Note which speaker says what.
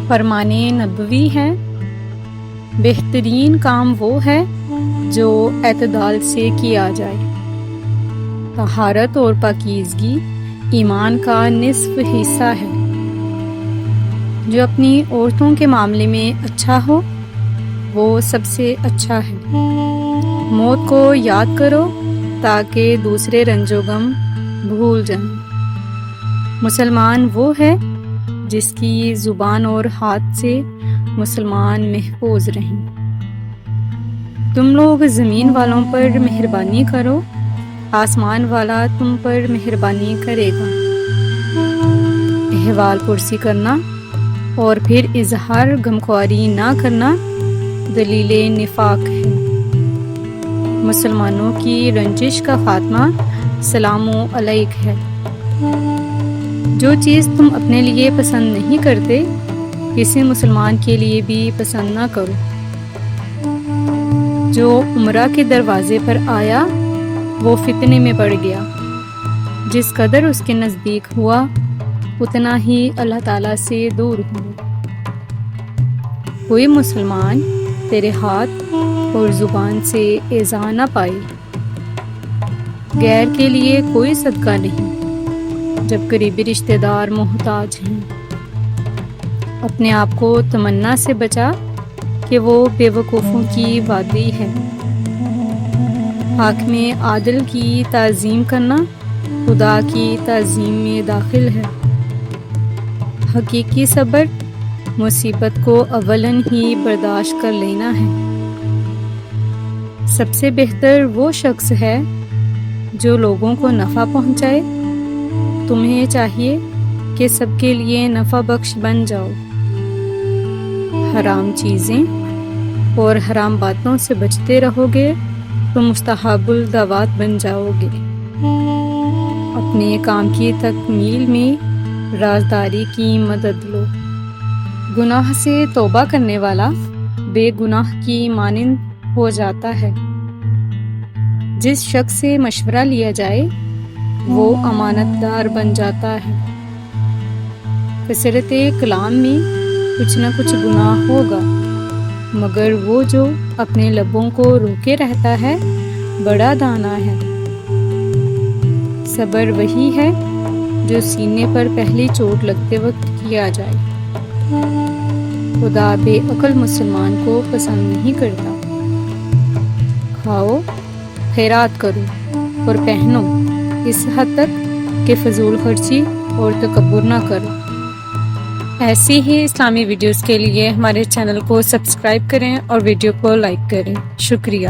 Speaker 1: فرمان نبوی ہے، بہترین کام وہ ہے جو اعتدال سے کیا جائے۔ طہارت اور پاکیزگی ایمان کا نصف حصہ ہے۔ جو اپنی عورتوں کے معاملے میں اچھا ہو وہ سب سے اچھا ہے۔ موت کو یاد کرو تاکہ دوسرے رنج و غم بھول جائیں۔ مسلمان وہ ہے جس کی زبان اور ہاتھ سے مسلمان محفوظ رہیں۔ تم لوگ زمین والوں پر مہربانی کرو، آسمان والا تم پر مہربانی کرے گا۔ احوال پرسی کرنا اور پھر اظہار غمخواری نہ کرنا دلیل نفاق ہے۔ مسلمانوں کی رنجش کا خاتمہ سلام علیک ہے۔ جو چیز تم اپنے لیے پسند نہیں کرتے کسی مسلمان کے لیے بھی پسند نہ کرو۔ جو عمرہ کے دروازے پر آیا وہ فتنے میں پڑ گیا۔ جس قدر اس کے نزدیک ہوا اتنا ہی اللہ تعالیٰ سے دور ہوا۔ کوئی مسلمان تیرے ہاتھ اور زبان سے ایذا نہ پائے۔ غیر کے لیے کوئی صدقہ نہیں جب قریبی رشتہ دار محتاج ہیں۔ اپنے آپ کو تمنا سے بچا کہ وہ بے وقوفوں کی وادی ہے۔ حاکم عادل کی تعظیم کرنا خدا کی تعظیم میں داخل ہے۔ حقیقی صبر مصیبت کو اولاً ہی برداشت کر لینا ہے۔ سب سے بہتر وہ شخص ہے جو لوگوں کو نفع پہنچائے۔ تمہیں چاہیے کہ سب کے لیے نفع بخش بن جاؤ۔ حرام چیزیں اور حرام باتوں سے بچتے رہو گے تو مستحب الدعوات بن جاؤ گے۔ اپنے کام کی تکمیل میں رازداری کی مدد لو۔ گناہ سے توبہ کرنے والا بے گناہ کی مانند ہو جاتا ہے۔ جس شخص سے مشورہ لیا جائے وہ امانت دار بن جاتا ہے۔ کثرت کلام میں کچھ نہ کچھ گناہ ہوگا، مگر وہ جو اپنے لبوں کو روکے رہتا ہے بڑا دانا ہے۔ صبر وہی ہے جو سینے پر پہلی چوٹ لگتے وقت کیا جائے۔ خدا بے عقل مسلمان کو پسند نہیں کرتا۔ کھاؤ، خیرات کرو اور پہنو اس حد تک کہ فضول خرچی اور تکبر نہ کرو۔ ایسی ہی اسلامی ویڈیوز کے لیے ہمارے چینل کو سبسکرائب کریں اور ویڈیو کو لائک کریں۔ شکریہ۔